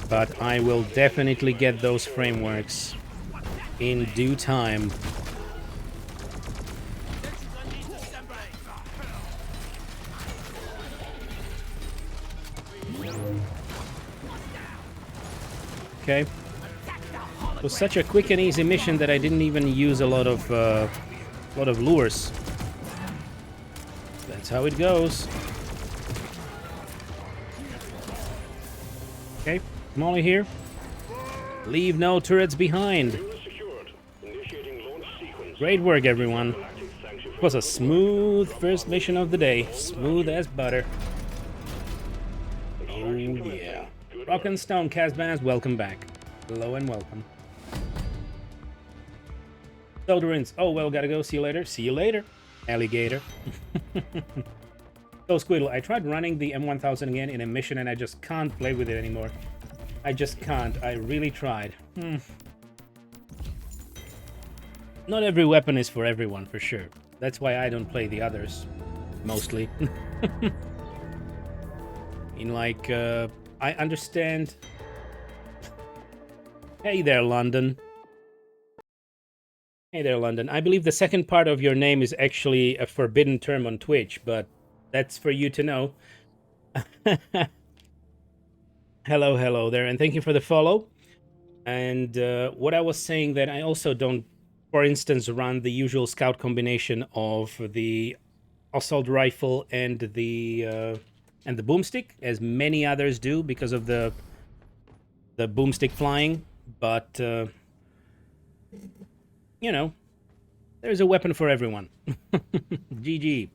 but I will definitely get those frameworks in due time. Okay. It was such a quick and easy mission that I didn't even use a lot of lures. That's how it goes. Okay, Molly here. Leave no turrets behind. Great work, everyone. It was a smooth first mission of the day. Smooth as butter. Oh, yeah. Rock and Stone, Casbaz, welcome back. Hello and welcome. Solderin's. Oh, well, gotta go. See you later. See you later, alligator. So, Squiddle, I tried running the M1000 again in a mission and I just can't play with it anymore. I just can't. I really tried. Not every weapon is for everyone, for sure. That's why I don't play the others, mostly. In like, I understand. Hey there, London. Hey there, London. I believe the second part of your name is actually a forbidden term on Twitch, but that's for you to know. Hello there, and thank you for the follow. And what I was saying, that I also don't, for instance, run the usual scout combination of the assault rifle and the boomstick, as many others do because of the boomstick flying. But you know, there's a weapon for everyone. GG.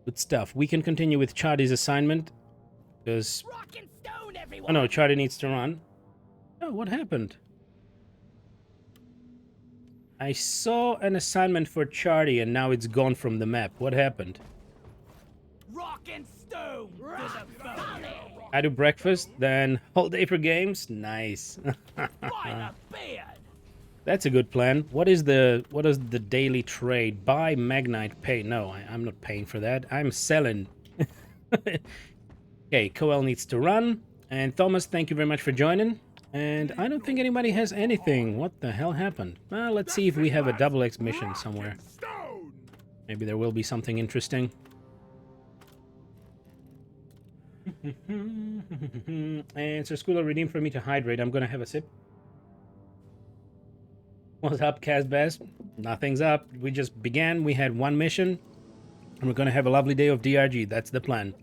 Good stuff. We can continue with Chardy's assignment because oh no, Chardy needs to run. Oh, what happened? I saw an assignment for Chardy and now it's gone from the map. What happened? Rock and stone. I do breakfast, then whole day for games. Nice. That's a good plan. What is the daily trade? Buy Magnite, pay. No, I'm not paying for that. I'm selling. Okay, Coel needs to run. And Thomas, thank you very much for joining. And I don't think anybody has anything. What the hell happened? Well, let's see if we have a double X mission somewhere. Maybe there will be something interesting. And Sir Squilla redeemed for me to hydrate. I'm gonna have a sip. What's up, Casbaz? Nothing's up. We just began. We had one mission. And we're gonna have a lovely day of DRG. That's the plan.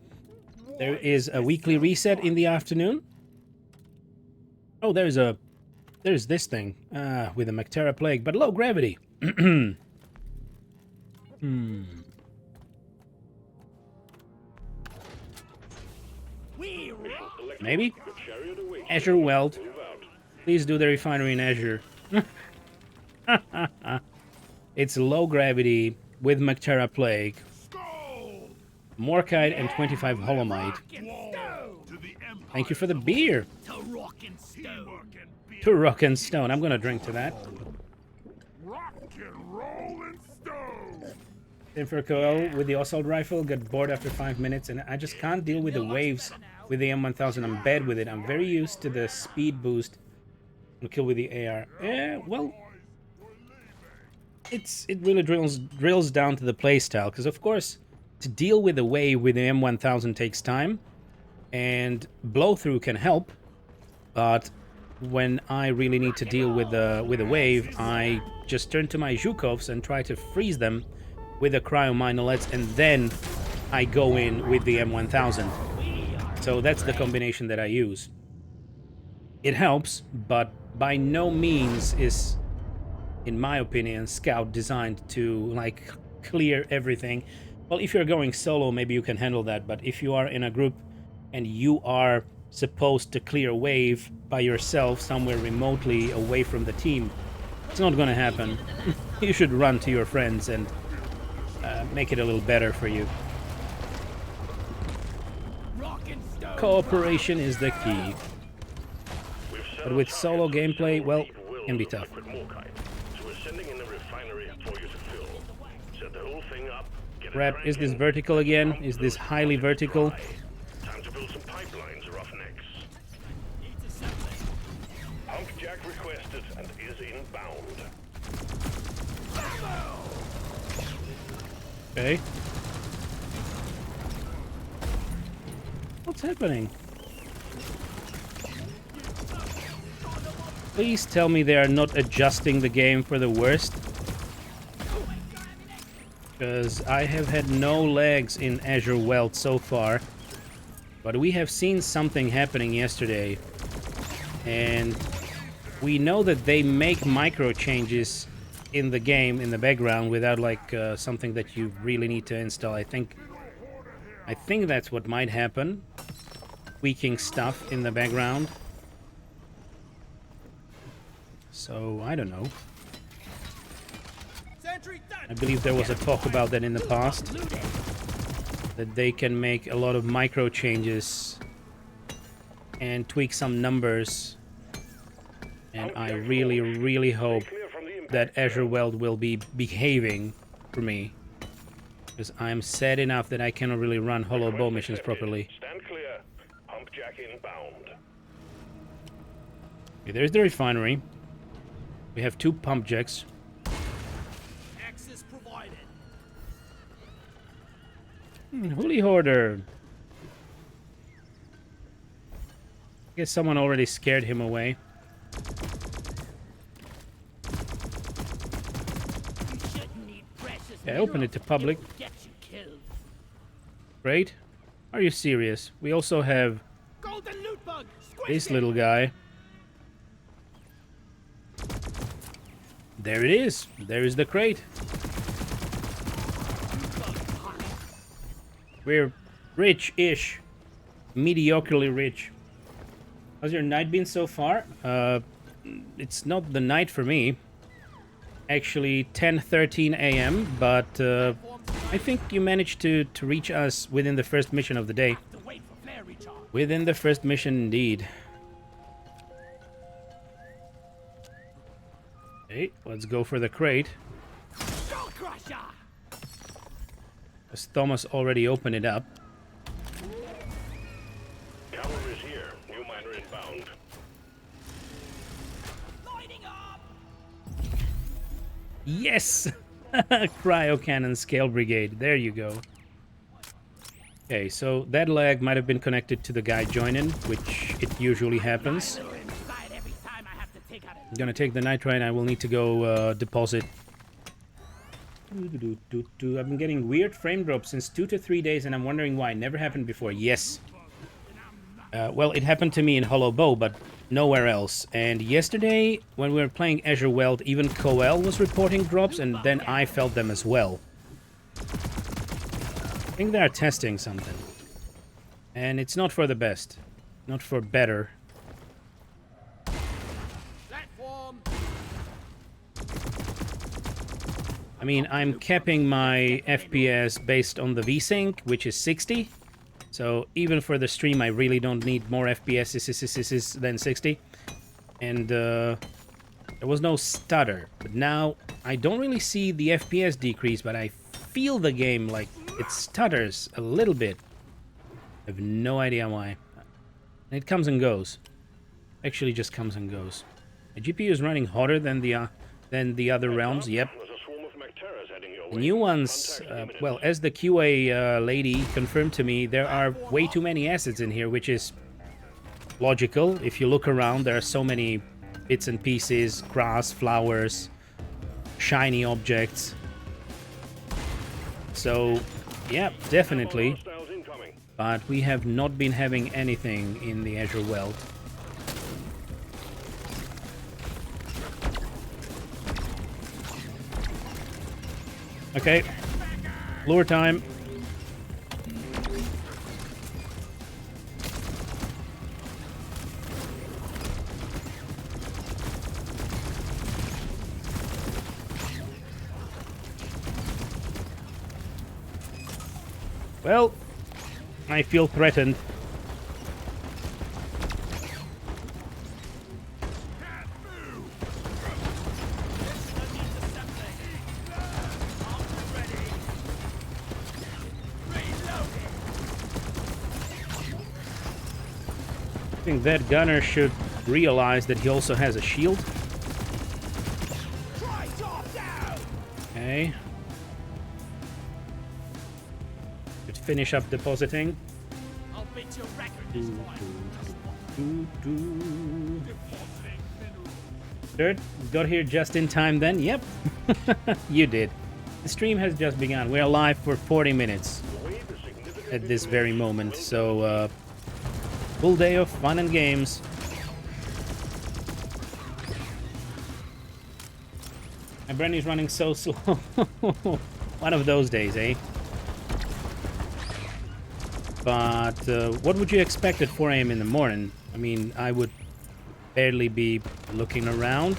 There is a weekly reset in the afternoon. Oh, there's this thing with a Mactera plague, but low gravity. Maybe? Azure Weld. Please do the refinery in Azure. It's low gravity with Mactera plague, Morkite, and 25 Holomite. Thank you for the beer. To rock and stone. I'm gonna drink to that. Infercoel with the assault rifle, got bored after 5 minutes, and I just can't deal with the waves with the M1000. I'm bad with it. I'm very used to the speed boost and kill with the AR. Yeah, well, it really drills down to the playstyle, because of course to deal with the wave with the M1000 takes time, and blow through can help, but when I really need to deal with a wave, I just turn to my Zhukovs and try to freeze them with the cryo-minolets, and then I go in with the M1000. So that's the combination that I use. It helps, but by no means is, in my opinion, Scout designed to like clear everything. Well, if you're going solo, maybe you can handle that, but if you are in a group and you are supposed to clear a wave by yourself somewhere remotely away from the team, it's not gonna happen. You should run to your friends and make it a little better for you. Cooperation is the key. But with solo gameplay, well, it can be tough. Rap, is this vertical again? Is this highly vertical? Okay. What's happening? Please tell me they are not adjusting the game for the worst. Because I have had no lags in Azure Welt so far. But we have seen something happening yesterday. And we know that they make micro changes in the game, in the background, without like something that you really need to install. I think that's what might happen. Tweaking stuff in the background. So, I don't know. I believe there was a talk about that in the past. That they can make a lot of micro changes and tweak some numbers. And I really, really hope that Azure Welt will be behaving for me. Because I'm sad enough that I cannot really run hollow bow missions properly. Stand clear. Pump jack inbound. Okay, there's the refinery. We have 2 pump jacks. Access provided. Holy Hoarder. Guess someone already scared him away. You shouldn't need precious Yeah, I opened it to public. minerals. It will get you killed. Great. Are you serious? We also have Golden loot bug. Squish this it. little guy. There it is. There is the crate. We're rich-ish. Mediocrely rich. How's your night been so far? It's not the night for me. Actually, 10:13 a.m., but I think you managed to reach us within the first mission of the day. To wait for flare recharge. Within the first mission, indeed. Okay, let's go for the crate. Skull crusher. As Thomas already opened it up. Cavalry's here. New miner inbound. Lighting up. Yes! Cryo cannon Scale Brigade. There you go. Okay, so that lag might have been connected to the guy joining, which it usually happens. Inside every time I have to take out a I'm gonna take the nitrite. I will need to go deposit. I've been getting weird frame drops since 2 to 3 days, and I'm wondering why. Never happened before. Yes. Well, it happened to me in Hollow Bow, but nowhere else. And yesterday, when we were playing Azure Welt, even Coel was reporting drops, and then I felt them as well. I think they are testing something. And it's not for the best. Not for better. platform. I mean, I'm capping my FPS based on the VSync, which is 60. So even for the stream, I really don't need more FPS than 60. And there was no stutter. But now, I don't really see the FPS decrease, but I feel the game like it stutters a little bit. I have no idea why. And it comes and goes. Actually just comes and goes. My GPU is running hotter than the other realms, yep. There's a swarm of Mecteras heading your The way. new ones, well, as the QA lady confirmed to me, there are way too many assets in here, which is logical. If you look around, there are so many bits and pieces, grass, flowers, shiny objects. So, yeah, definitely. Hostiles incoming. But we have not been having anything in the Azure Welt. Okay, lure time. Well, I feel threatened. I think that gunner should realize that he also has a shield. Okay. finish up depositing. I'll beat your record this time. Dirt, got here just in time then? Yep, you did. The stream has just begun. We're live for 40 minutes at this very moment, so full day of fun and games. My brain is running so slow. One of those days, eh? But what would you expect at 4 a.m. in the morning? I mean, I would barely be looking around,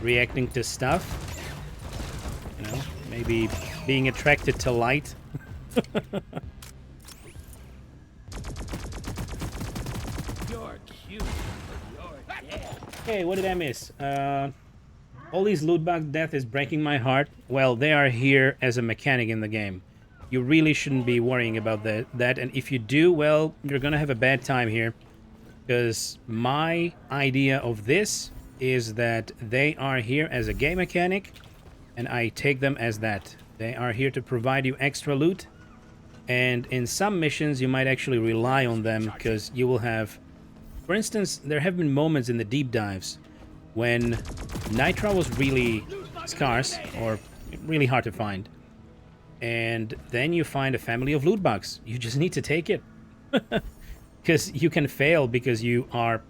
reacting to stuff. You know, maybe being attracted to light. You're cute, but you're dead. Hey, what did I miss? All these loot bug death is breaking my heart. Well, they are here as a mechanic in the game. You really shouldn't be worrying about that. And if you do, well, you're gonna have a bad time here. Because my idea of this is that they are here as a game mechanic, and I take them as that. They are here to provide you extra loot, and in some missions you might actually rely on them, because you will have... For instance, there have been moments in the deep dives when Nitra was really scarce, or really hard to find. And then you find a family of loot bugs. You just need to take it. Because you can fail because you are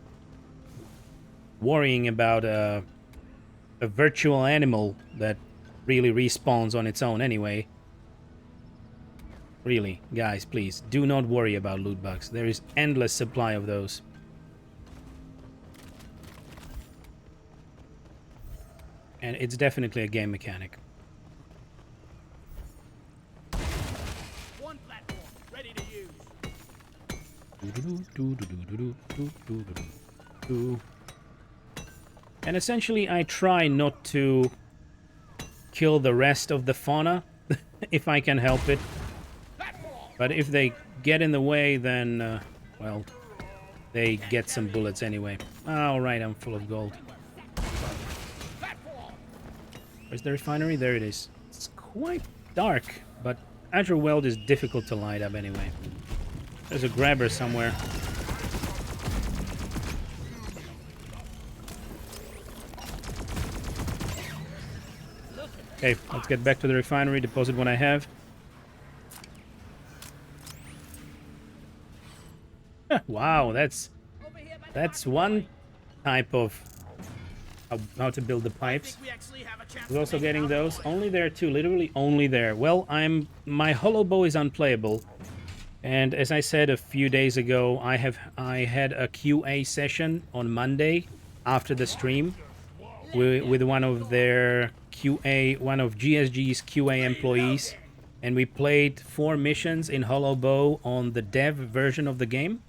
worrying about a virtual animal that really respawns on its own anyway. Really, guys, please, do not worry about loot bugs. There is endless supply of those. And it's definitely a game mechanic. One platform, ready to use. And essentially I try not to kill the rest of the fauna if I can help it. But if they get in the way, then well, they get some bullets anyway. Alright, I'm full of gold. Where's the refinery? There it is. It's quite dark, but Azure Weld is difficult to light up anyway. There's a grabber somewhere. Okay, let's get back to the refinery, deposit what I have. Wow, that's one type of how to build the pipes. We're also getting those. Only there too, literally only there. Well, my hollow bow is unplayable. And as I said a few days ago, I had a QA session on Monday after the stream with one of their one of GSG's QA employees, and we played 4 missions in hollow bow on the dev version of the game.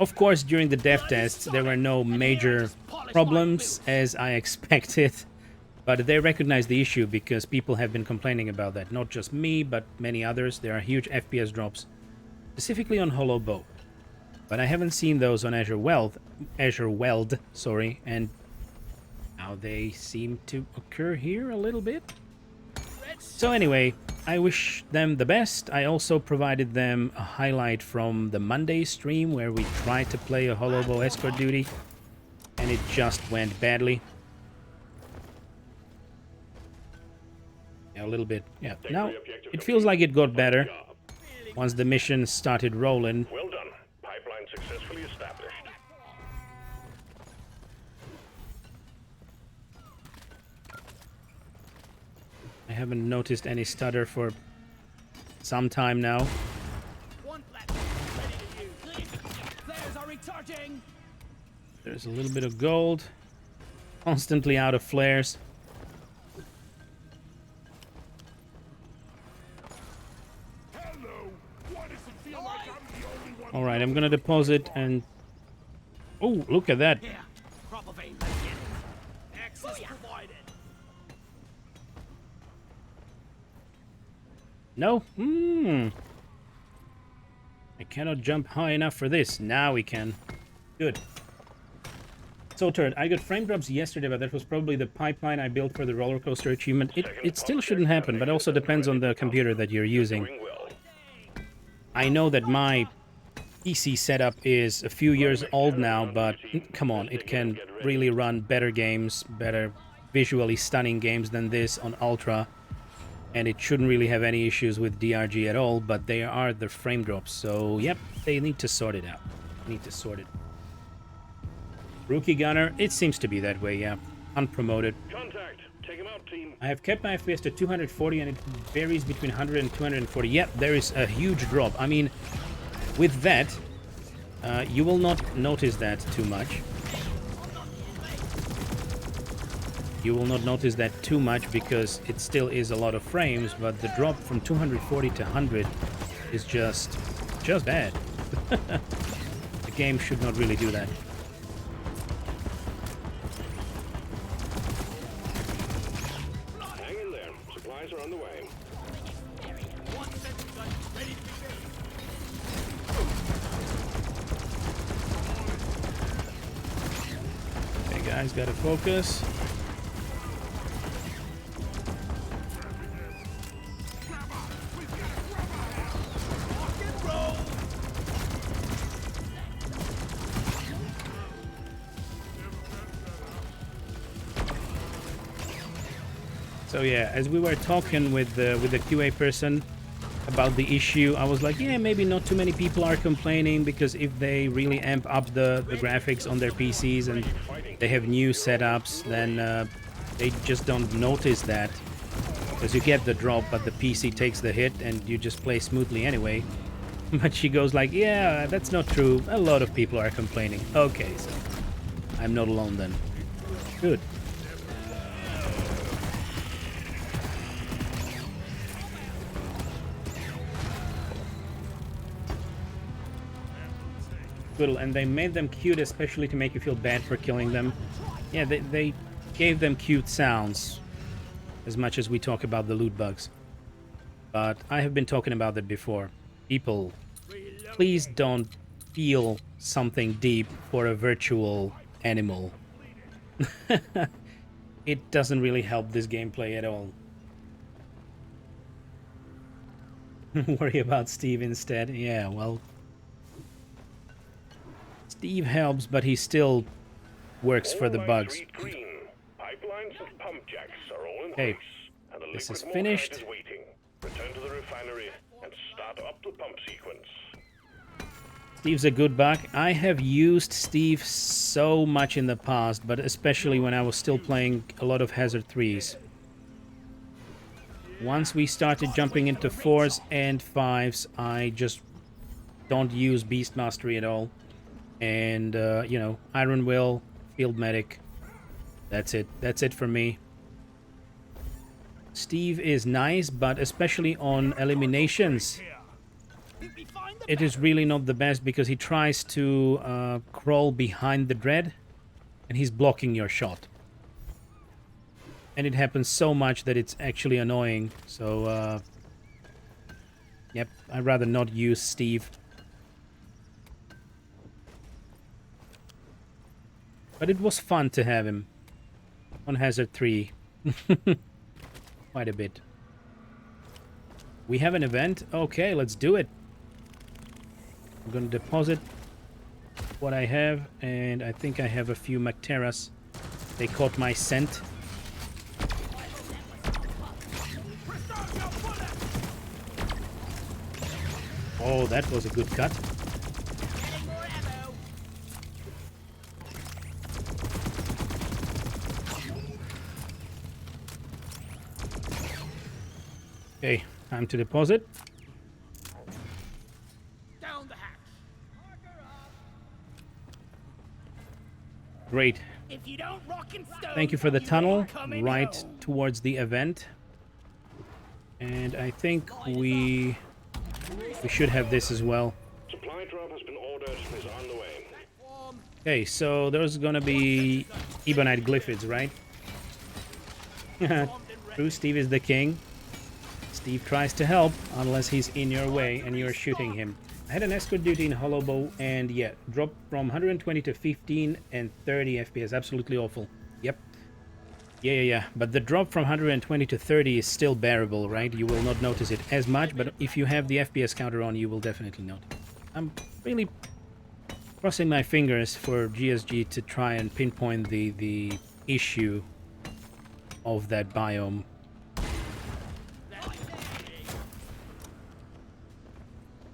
Of course, during the dev tests, there were no major problems, as I expected, but they recognized the issue because people have been complaining about that. Not just me, but many others. There are huge FPS drops, specifically on hollow bow. But I haven't seen those on Azure Weld, sorry, and now they seem to occur here a little bit. So anyway, I wish them the best. I also provided them a highlight from the Monday stream where we tried to play a hollow bow escort duty, and it just went badly. Yeah, a little bit. Yeah, now it feels like it got better once the mission started rolling. Well done. Pipeline successfully established. I haven't noticed any stutter for some time now. One platform, ready to use. Flares are recharging. There's a little bit of gold. Constantly out of flares. Alright, I'm gonna deposit and... Oh, look at that. Here, crop of aim, let's get it. Access provided. No? I cannot jump high enough for this. Now we can. Good. So, Turd, I got frame drops yesterday, but that was probably the pipeline I built for the roller coaster achievement. It still shouldn't happen, but also depends on the computer that you're using. Doing well. I know that my PC setup is a few years old now, but come on, it can really run better games, better visually stunning games than this on Ultra, and it shouldn't really have any issues with DRG at all, but they are the frame drops, so yep, they need to sort it out. Need to sort it. Rookie Gunner, it seems to be that way, yeah. Unpromoted. Contact. Take him out, team. I have kept my FPS to 240 and it varies between 100 and 240. Yeah, there is a huge drop. I mean, with that, you will not notice that too much. You will not notice that too much because it still is a lot of frames, but the drop from 240 to 100 is just bad. The game should not really do that. Hang in there. Supplies are on the way. Okay, guys, gotta focus. So yeah, as we were talking with the QA person about the issue, I was like, yeah, maybe not too many people are complaining because if they really amp up the graphics on their PCs and they have new setups, then they just don't notice that because you get the drop, but the PC takes the hit and you just play smoothly anyway. But she goes like, yeah, that's not true. A lot of people are complaining. Okay, so I'm not alone then. Good. Good, and they made them cute especially to make you feel bad for killing them. Yeah, they gave them cute sounds as much as we talk about the loot bugs. But I have been talking about that before. People, please don't feel something deep for a virtual animal. It doesn't really help this gameplay at all. Worry about Steve instead. Yeah, well, Steve helps, but he still works for the bugs. Read green. Pipelines and pump jacks are all in Okay, place. And the this liquid is mortar finished. is waiting. Return to the refinery and start up the pump sequence. Steve's a good bug. I have used Steve so much in the past, but especially when I was still playing a lot of Hazard 3s. Once we started jumping into 4s and 5s, I just don't use Beast Mastery at all. And, you know, Iron Will, Field Medic. That's it. That's it for me. Steve is nice, but especially on eliminations, it is really not the best because he tries to crawl behind the dread and he's blocking your shot. And it happens so much that it's actually annoying. So, yep, I'd rather not use Steve. But it was fun to have him on Hazard 3. Quite a bit. We have an event? Okay, let's do it. I'm gonna deposit what I have, and I think I have a few Macteras. They caught my scent. Oh, that was a good cut. Okay, time to deposit. Down the hatch. Great. If you don't rock and stone, Thank you for the tunnel coming right home. towards the event. And I think we should have this as well. Supply drop has been ordered and is on the way. Okay, so there's gonna be Ebonite Glyphids, right? True, Steve is the king. Steve tries to help unless he's in your way and you're shooting him. I had an escort duty in Hollowbow, and yeah, dropped from 120 to 15 and 30 FPS. Absolutely awful. Yep. Yeah. But the drop from 120 to 30 is still bearable, right? You will not notice it as much, but if you have the FPS counter on, you will definitely notice it. I'm really crossing my fingers for GSG to try and pinpoint the issue of that biome.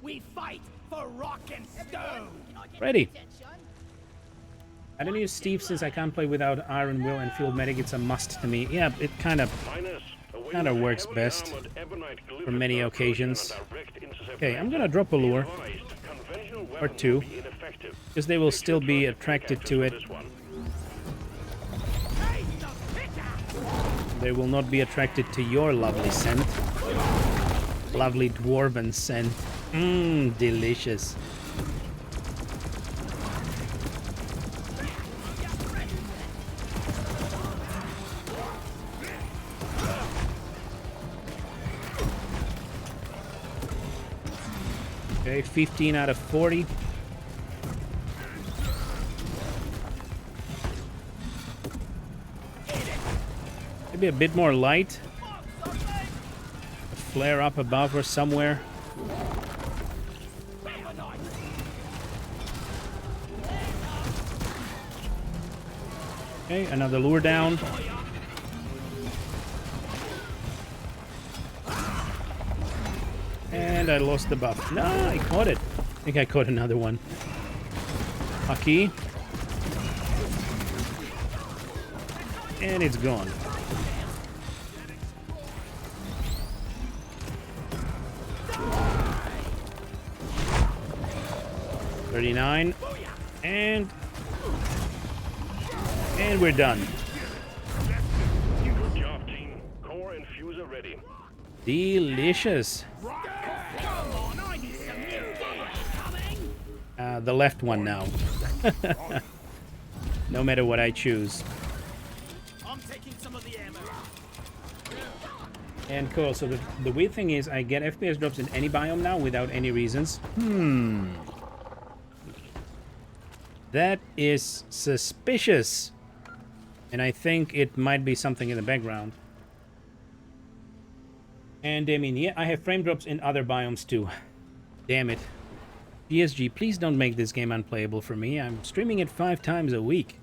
We fight for rock and stone. Ready. I don't use Steve since I can't play without Iron Will and Field Medic. It's a must to me. Yeah, it kind of works best for many occasions. Okay, I'm gonna drop a lure or two because they will still be attracted to it. They will not be attracted to your lovely scent. Lovely dwarven scent. Mmm, delicious. Okay, 15 out of 40. Maybe a bit more light. A flare up above or somewhere. Okay, another lure down. And I lost the buff. No, I caught it. I think I caught another one. Lucky. And it's gone. $39. And we're done. Good job, team. Core and fuse are ready. Delicious. The left one now. No matter what I choose. I'm taking some of the ammo. And cool, so the weird thing is I get FPS drops in any biome now without any reasons. That is suspicious. And I think it might be something in the background. And I mean, yeah, I have frame drops in other biomes too. Damn it. DSG, please don't make this game unplayable for me. I'm streaming it 5 times a week.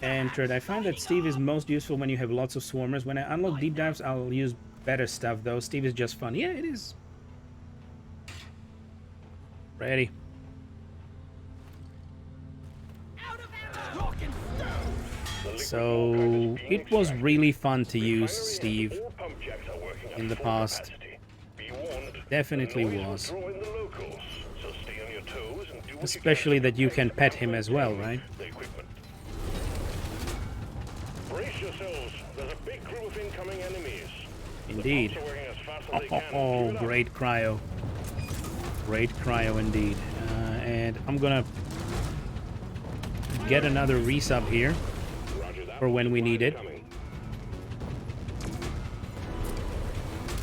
Entered. I find that Steve is most useful when you have lots of swarmers. When I unlock deep dives, I'll use better stuff though. Steve is just fun. Yeah, it is. Ready. So it was really fun to use Steve in the past. Definitely was. Especially that you can pet him as well, right? Brace yourselves. There's a big group of incoming enemies. Indeed. Oh, great cryo. Great cryo indeed. And I'm gonna get another resub here for when we need it.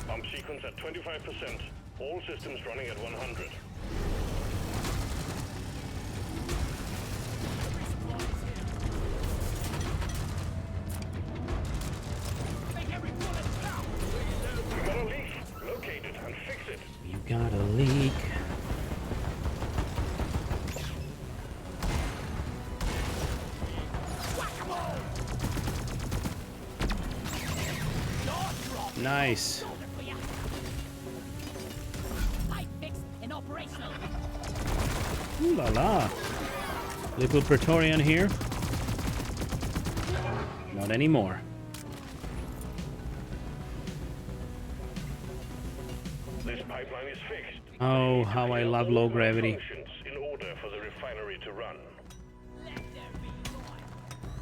Pump sequence at 25%. All systems running at 100. You got a leak. Locate it and fix it. You got a leak. Nice. Ooh la la. Little Praetorian here. Not anymore. This pipeline is fixed. Oh, how I love low gravity. In order for the refinery to run.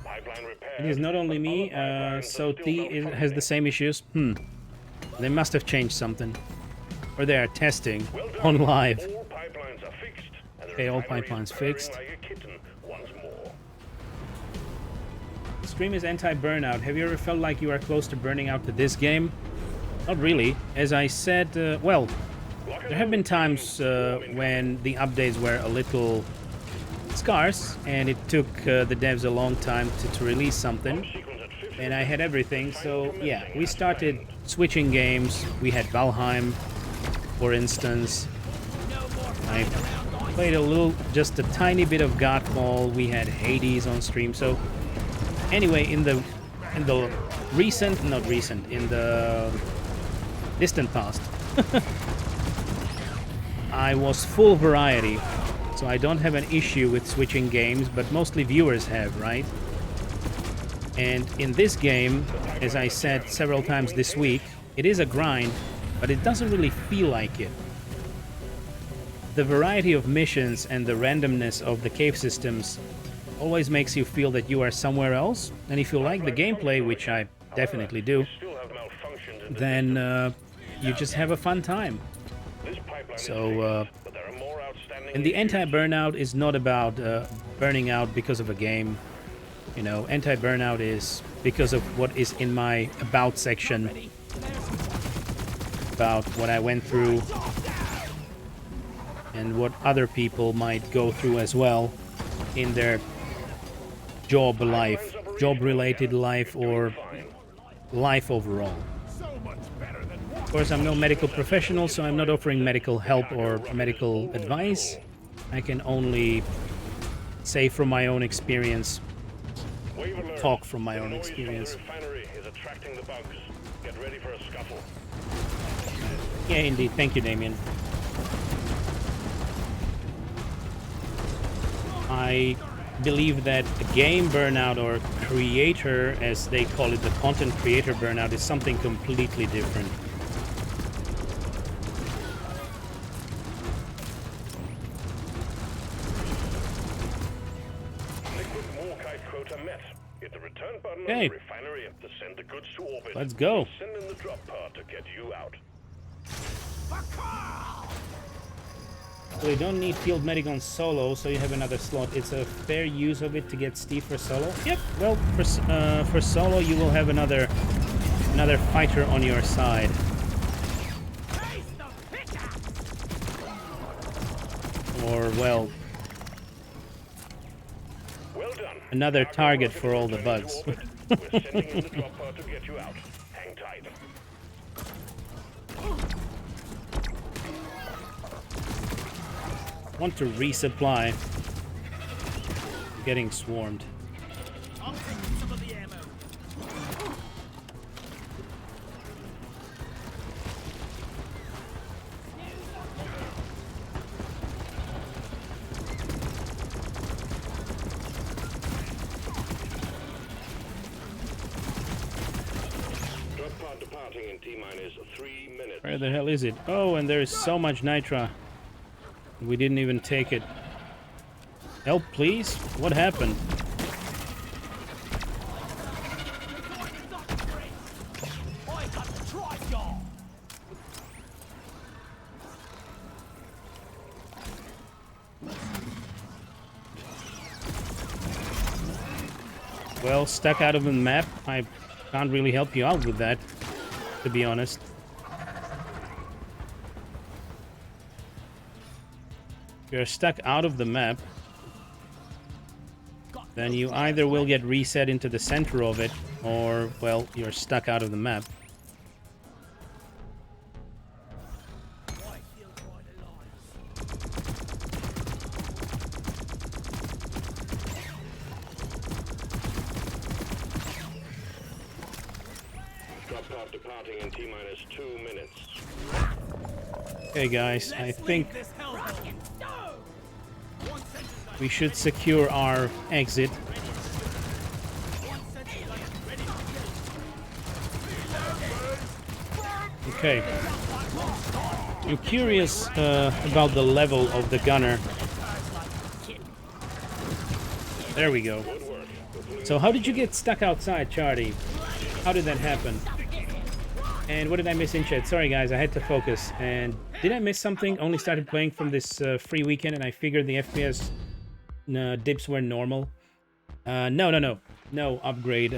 Pipeline repair. It is not only me, so T has the same issues. They must have changed something. Or they are testing on live. All pipelines are fixed. And the Okay, all refinery pipelines is purring fixed. like a kitten once more. Let's stream is anti-burnout. Have you ever felt like you are close to burning out to this game? Not really. As I said, well, there have been times when the updates were a little scarce and it took the devs a long time to release something. And I had everything, so yeah, we started switching games. We had Valheim, for instance. I played a little, just a tiny bit of Godfall. We had Hades on stream. So anyway, in the recent, not recent, in the distant past, I was full variety. So I don't have an issue with switching games, but mostly viewers have, right? And in this game, as I said several times this week, it is a grind, but it doesn't really feel like it. The variety of missions and the randomness of the cave systems always makes you feel that you are somewhere else. And if you like the gameplay, which I definitely do, then you just have a fun time. So, and the anti-burnout is not about burning out because of a game. You know, anti-burnout is because of what is in my about section, about what I went through and what other people might go through as well in their job life, job-related life, or life overall. Of course, I'm no medical professional, so I'm not offering medical help or medical advice. I can only say from my own experience, talk from my own experience. Yeah, indeed. Thank you, Damien. I believe that the game burnout, or creator, as they call it, the content creator burnout, is something completely different. Okay. Let's go. Send in the drop pod to get you out. So you don't need field medic on solo, so you have another slot. It's a fair use of it to get Steve for solo. Yep. Well, for solo, you will have another fighter on your side. Or well, another target for all the bugs. We're sending in the drop pod to get you out. Hang tight. Want to resupply. Getting swarmed. I'll take some of the ammo. Drop pod departing in T-minus 3 minutes. Where the hell is it? Oh, and there's so much nitra. We didn't even take it. Help, please? What happened? Well, stuck out of the map. I can't really help you out with that, to be honest. If you're stuck out of the map, then you either will get reset into the center of it, or, well, you're stuck out of the map. Drop pod departing in T-minus 2 minutes. Okay, guys, I think we should secure our exit. Okay. I'm curious about the level of the gunner. There we go. So how did you get stuck outside, Charlie? How did that happen? And what did I miss in chat? Sorry guys, I had to focus. And did I miss something? Only started playing from this free weekend and I figured the FPS dips were normal. No. No upgrade.